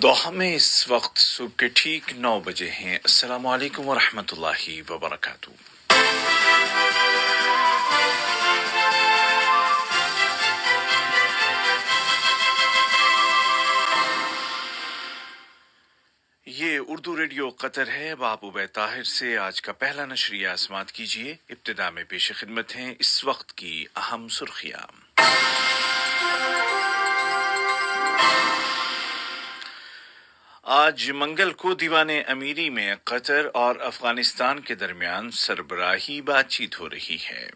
Doha میں اس وقت صبح کے ٹھیک 9 بجے ہیں۔ السلام علیکم ورحمۃ اللہ وبرکاتہ۔ یہ اردو ریڈیو قطر ہے۔ اب عبید طاہر سے آج کا پہلا نشریہ سماعت کیجیے۔ ابتدا میں پیش خدمت ہیں اس وقت کی اہم سرخیاں۔ آج منگل کو دیوان امیری میں قطر اور افغانستان کے درمیان سربراہی بات چیت ہو رہی ہے۔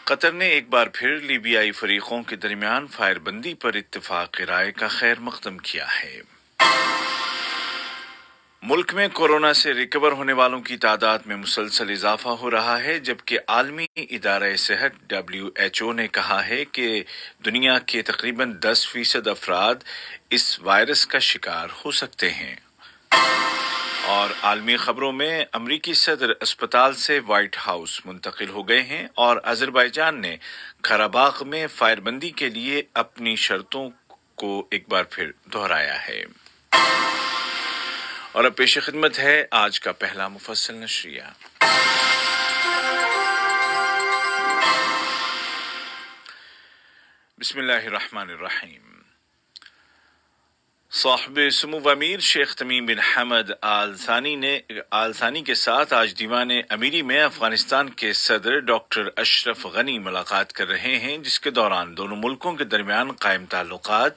قطر نے ایک بار پھر لیبیائی فریقوں کے درمیان فائر بندی پر اتفاق رائے کا خیر مقدم کیا ہے۔ ملک میں کورونا سے ریکور ہونے والوں کی تعداد میں مسلسل اضافہ ہو رہا ہے، جبکہ عالمی ادارہ صحت WHO نے کہا ہے کہ دنیا کے تقریباً 10% افراد اس وائرس کا شکار ہو سکتے ہیں۔ اور عالمی خبروں میں امریکی صدر اسپتال سے وائٹ ہاؤس منتقل ہو گئے ہیں اور آذربائیجان نے قراباغ میں فائر بندی کے لیے اپنی شرطوں کو ایک بار پھر دہرایا ہے۔ اور اب پیش خدمت ہے آج کا پہلا مفصل نشریہ۔ بسم اللہ الرحمن الرحیم۔ صاحب سمو امیر شیخ تمیم بن حمد آل ثانی کے ساتھ آج دیوان امیری میں افغانستان کے صدر ڈاکٹر اشرف غنی ملاقات کر رہے ہیں، جس کے دوران دونوں ملکوں کے درمیان قائم تعلقات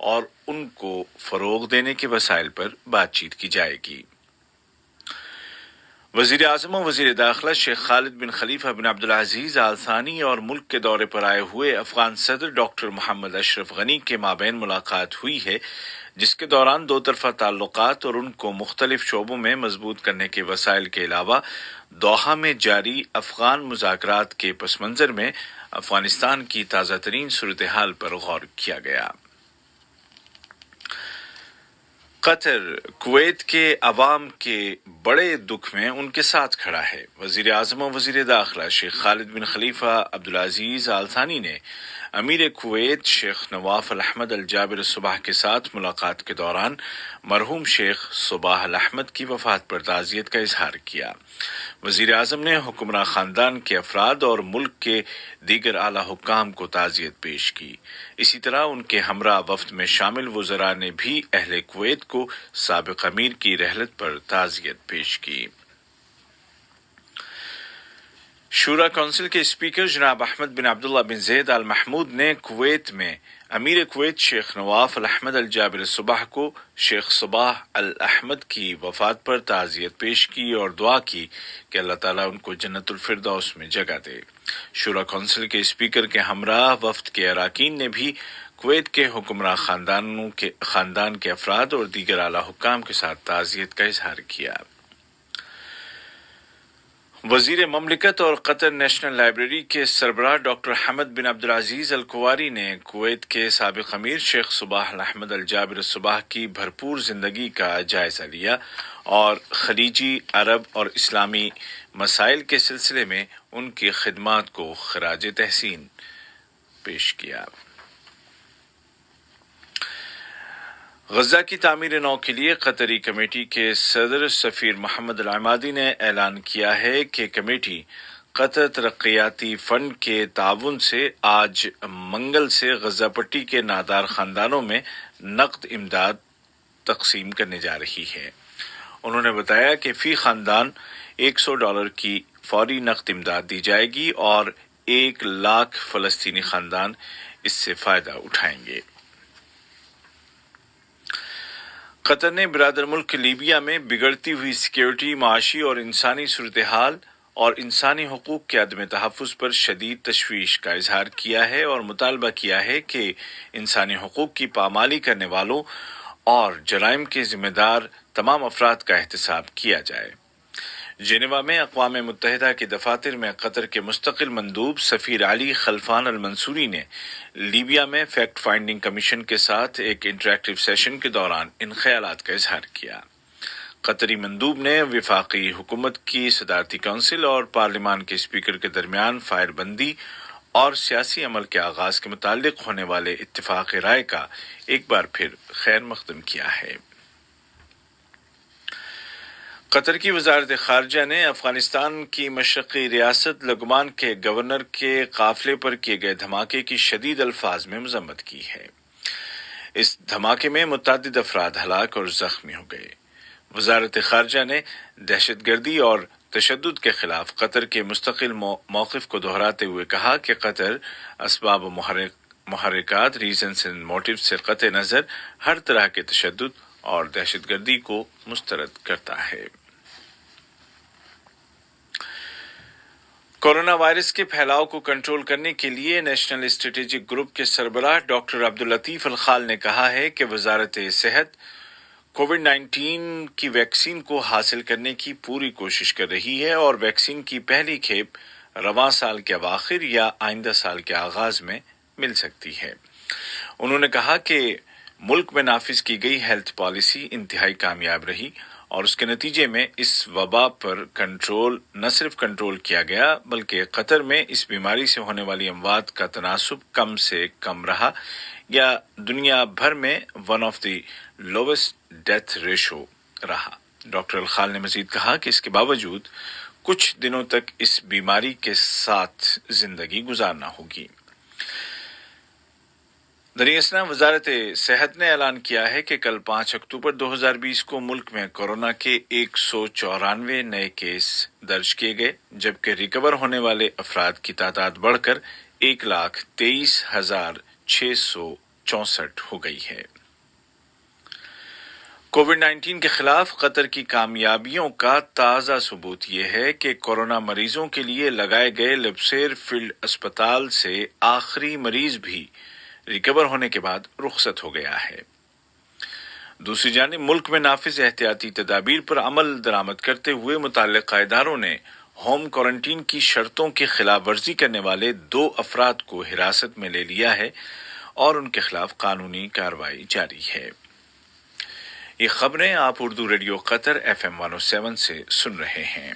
اور ان کو فروغ دینے کے وسائل پر بات چیت کی جائے گی۔ وزیر اعظم و وزیر داخلہ شیخ خالد بن خلیفہ بن عبدالعزیز آل ثانی اور ملک کے دورے پر آئے ہوئے افغان صدر ڈاکٹر محمد اشرف غنی کے مابین ملاقات ہوئی ہے، جس کے دوران دو طرفہ تعلقات اور ان کو مختلف شعبوں میں مضبوط کرنے کے وسائل کے علاوہ دوحہ میں جاری افغان مذاکرات کے پس منظر میں افغانستان کی تازہ ترین صورتحال پر غور کیا گیا۔ قطر کویت کے عوام کے بڑے دکھ میں ان کے ساتھ کھڑا ہے۔ وزیر اعظم و وزیر داخلہ شیخ خالد بن خلیفہ عبدالعزیز آل ثانی نے امیر کویت شیخ نواف الاحمد الجابر الصباح کے ساتھ ملاقات کے دوران مرحوم شیخ صباح الاحمد کی وفات پر تعزیت کا اظہار کیا۔ وزیر اعظم نے حکمراں خاندان کے افراد اور ملک کے دیگر اعلیٰ حکام کو تعزیت پیش کی۔ اسی طرح ان کے ہمراہ وفد میں شامل وزراء نے بھی اہل کویت کو سابق امیر کی رحلت پر تعزیت پیش کی۔ شورا کونسل کے اسپیکر جناب احمد بن عبداللہ بن زید آل محمود نے کویت میں امیر کویت شیخ نواف الاحمد الجابر الصباح کو شیخ صباح الاحمد کی وفات پر تعزیت پیش کی اور دعا کی کہ اللہ تعالیٰ ان کو جنت الفردوس میں جگہ دے۔ شورا کونسل کے اسپیکر کے ہمراہ وفد کے اراکین نے بھی کویت کے حکمراں خاندان کے افراد اور دیگر اعلیٰ حکام کے ساتھ تعزیت کا اظہار کیا۔ وزیر مملکت اور قطر نیشنل لائبریری کے سربراہ ڈاکٹر حمد بن عبدالعزیز الکواری نے کویت کے سابق امیر شیخ صباح الاحمد الجابر الصباح کی بھرپور زندگی کا جائزہ لیا اور خلیجی، عرب اور اسلامی مسائل کے سلسلے میں ان کی خدمات کو خراج تحسین پیش کیا۔ غزہ کی تعمیر نو کے لیے قطری کمیٹی کے صدر سفیر محمد العمادی نے اعلان کیا ہے کہ کمیٹی قطر ترقیاتی فنڈ کے تعاون سے آج منگل سے غزہ پٹی کے نادار خاندانوں میں نقد امداد تقسیم کرنے جا رہی ہے۔ انہوں نے بتایا کہ فی خاندان $100 کی فوری نقد امداد دی جائے گی اور 1,00,000 فلسطینی خاندان اس سے فائدہ اٹھائیں گے۔ قطر نے برادر ملک لیبیا میں بگڑتی ہوئی سیکیورٹی، معاشی اور انسانی صورتحال اور انسانی حقوق کے عدم تحفظ پر شدید تشویش کا اظہار کیا ہے اور مطالبہ کیا ہے کہ انسانی حقوق کی پامالی کرنے والوں اور جرائم کے ذمہ دار تمام افراد کا احتساب کیا جائے۔ جنیوا میں اقوام متحدہ کے دفاتر میں قطر کے مستقل مندوب سفیر علی خلفان المنصوری نے لیبیا میں فیکٹ فائنڈنگ کمیشن کے ساتھ ایک انٹریکٹیو سیشن کے دوران ان خیالات کا اظہار کیا۔ قطری مندوب نے وفاقی حکومت کی صدارتی کونسل اور پارلیمان کے اسپیکر کے درمیان فائر بندی اور سیاسی عمل کے آغاز کے متعلق ہونے والے اتفاق رائے کا ایک بار پھر خیر مقدم کیا ہے۔ قطر کی وزارت خارجہ نے افغانستان کی مشرقی ریاست لغمان کے گورنر کے قافلے پر کیے گئے دھماکے کی شدید الفاظ میں مذمت کی ہے۔ اس دھماکے میں متعدد افراد ہلاک اور زخمی ہو گئے۔ وزارت خارجہ نے دہشت گردی اور تشدد کے خلاف قطر کے مستقل موقف کو دہراتے ہوئے کہا کہ قطر اسباب و محرکات ریزنز اینڈ موٹیو سے قطع نظر ہر طرح کے تشدد اور دہشت گردی کو مسترد کرتا ہے۔ کورونا وائرس کے پھیلاؤ کو کنٹرول کرنے کے لیے نیشنل اسٹریٹجک گروپ کے سربراہ ڈاکٹر عبداللطیف الخال نے کہا ہے کہ وزارت صحت کووڈ 19 کی ویکسین کو حاصل کرنے کی پوری کوشش کر رہی ہے اور ویکسین کی پہلی کھیپ رواں سال کے اواخر یا آئندہ سال کے آغاز میں مل سکتی ہے۔ انہوں نے کہا کہ ملک میں نافذ کی گئی ہیلتھ پالیسی انتہائی کامیاب رہی اور اس کے نتیجے میں اس وبا پر نہ صرف کنٹرول کیا گیا بلکہ قطر میں اس بیماری سے ہونے والی اموات کا تناسب کم سے کم رہا یا دنیا بھر میں one of the lowest death ratio رہا۔ ڈاکٹر الخال نے مزید کہا کہ اس کے باوجود کچھ دنوں تک اس بیماری کے ساتھ زندگی گزارنا ہوگی۔ دریاسنا وزارت صحت نے اعلان کیا ہے کہ کل 5 اکتوبر 2020 کو ملک میں کورونا کے 194 نئے کیس درج کیے گئے جبکہ ریکور ہونے والے افراد کی تعداد بڑھ کر 1,23,664 ہو گئی ہے۔ کووڈ 19 کے خلاف قطر کی کامیابیوں کا تازہ ثبوت یہ ہے کہ کورونا مریضوں کے لیے لگائے گئے لبسیر فیلڈ اسپتال سے آخری مریض بھی ریکور ہونے کے بعد رخصت ہو گیا ہے۔ دوسری جانب ملک میں نافذ احتیاطی تدابیر پر عمل درآمد کرتے ہوئے متعلقہ اداروں نے ہوم کوارنٹین کی شرطوں کی خلاف ورزی کرنے والے 2 افراد کو حراست میں لے لیا ہے اور ان کے خلاف قانونی کارروائی جاری ہے۔ یہ خبریں آپ اردو ریڈیو قطر FM 107 سے سن رہے ہیں۔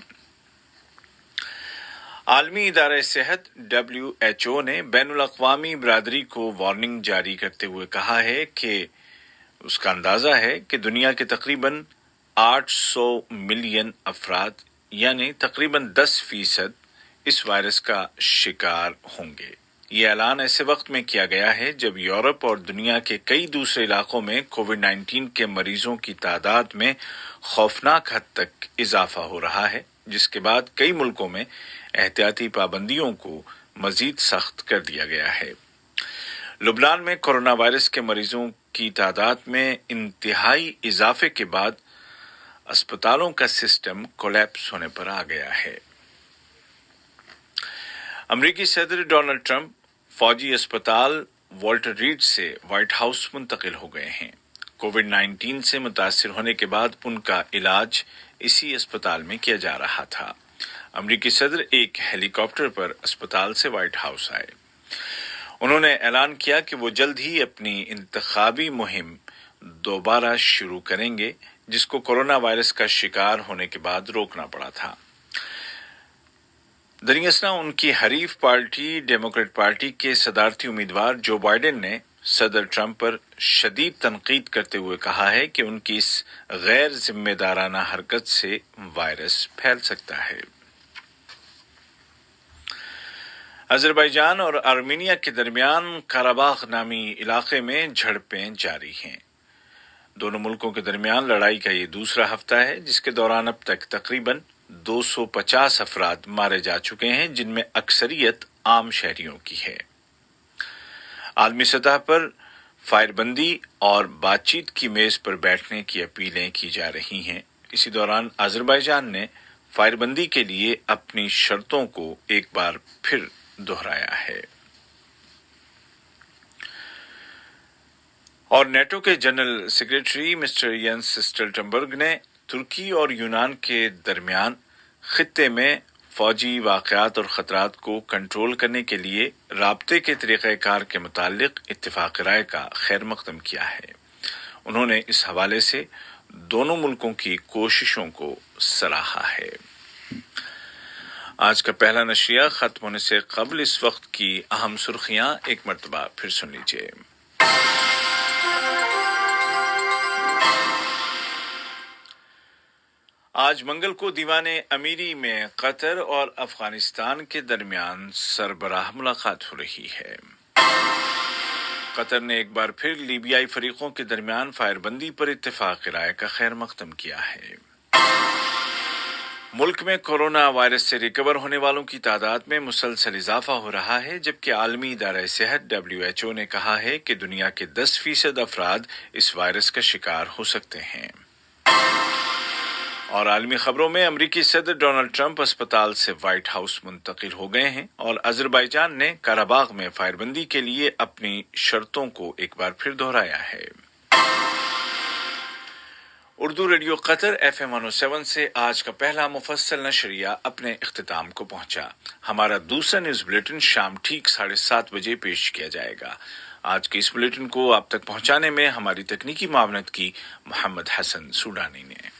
عالمی ادارہ صحت WHO نے بین الاقوامی برادری کو وارننگ جاری کرتے ہوئے کہا ہے کہ اس کا اندازہ ہے کہ دنیا کے تقریباً 800 ملین افراد یعنی تقریباً 10% اس وائرس کا شکار ہوں گے۔ یہ اعلان ایسے وقت میں کیا گیا ہے جب یورپ اور دنیا کے کئی دوسرے علاقوں میں کووڈ 19 کے مریضوں کی تعداد میں خوفناک حد تک اضافہ ہو رہا ہے، جس کے بعد کئی ملکوں میں احتیاطی پابندیوں کو مزید سخت کر دیا گیا ہے۔ لبنان میں کورونا وائرس کے مریضوں کی تعداد میں انتہائی اضافے کے بعد اسپتالوں کا سسٹم کولیپس ہونے پر آ گیا ہے۔ امریکی صدر ڈونلڈ ٹرمپ فوجی اسپتال والٹر ریڈ سے وائٹ ہاؤس منتقل ہو گئے ہیں۔ کووڈ 19 سے متاثر ہونے کے بعد ان کا علاج اسی اسپتال میں کیا جا رہا تھا۔ امریکی صدر ایک ہیلی کاپٹر پر اسپتال سے وائٹ ہاؤس آئے۔ انہوں نے اعلان کیا کہ وہ جلد ہی اپنی انتخابی مہم دوبارہ شروع کریں گے جس کو کورونا وائرس کا شکار ہونے کے بعد روکنا پڑا تھا۔ دریاسنا ان کی حریف پارٹی ڈیموکریٹ پارٹی کے صدارتی امیدوار جو بائیڈن نے صدر ٹرمپ پر شدید تنقید کرتے ہوئے کہا ہے کہ ان کی اس غیر ذمہ دارانہ حرکت سے وائرس پھیل سکتا ہے۔ آذربائیجان اور آرمینیا کے درمیان قراباغ نامی علاقے میں جھڑپیں جاری ہیں۔ دونوں ملکوں کے درمیان لڑائی کا یہ دوسرا ہفتہ ہے جس کے دوران اب تک تقریباً 250 افراد مارے جا چکے ہیں جن میں اکثریت عام شہریوں کی ہے۔ عالمی سطح پر فائر بندی اور بات چیت کی میز پر بیٹھنے کی اپیلیں کی جا رہی ہیں۔ اسی دوران آذربائیجان نے فائر بندی کے لیے اپنی شرطوں کو ایک بار پھر دہرایا ہے۔ اور نیٹو کے جنرل سیکریٹری مسٹر ینس اسٹولٹنبرگ نے ترکی اور یونان کے درمیان خطے میں فوجی واقعات اور خطرات کو کنٹرول کرنے کے لیے رابطے کے طریقہ کار کے متعلق اتفاق رائے کا خیر مقدم کیا ہے۔ انہوں نے اس حوالے سے دونوں ملکوں کی کوششوں کو سراہا ہے۔ آج کا پہلا نشریہ ختم ہونے سے قبل اس وقت کی اہم سرخیاں ایک مرتبہ پھر سن لیجیے۔ آج منگل کو دیوان امیری میں قطر اور افغانستان کے درمیان سربراہ ملاقات ہو رہی ہے۔ قطر نے ایک بار پھر لیبیائی فریقوں کے درمیان فائر بندی پر اتفاق رائے کا خیر مقدم کیا ہے۔ ملک میں کورونا وائرس سے ریکور ہونے والوں کی تعداد میں مسلسل اضافہ ہو رہا ہے، جبکہ عالمی ادارہ صحت WHO نے کہا ہے کہ دنیا کے 10% افراد اس وائرس کا شکار ہو سکتے ہیں۔ اور عالمی خبروں میں امریکی صدر ڈونلڈ ٹرمپ اسپتال سے وائٹ ہاؤس منتقل ہو گئے ہیں اور آذربائیجان نے قرہ میں فائر بندی کے لیے اپنی شرطوں کو ایک بار پھر دہرایا ہے۔ اردو ریڈیو قطر FM 107 سے آج کا پہلا مفصل نشریہ اپنے اختتام کو پہنچا۔ ہمارا دوسرا نیوز بلیٹن شام ٹھیک 7:30 بجے پیش کیا جائے گا۔ آج کے اس بلیٹن کو آپ تک پہنچانے میں ہماری تکنیکی معاونت کی محمد حسن سوڈانی نے۔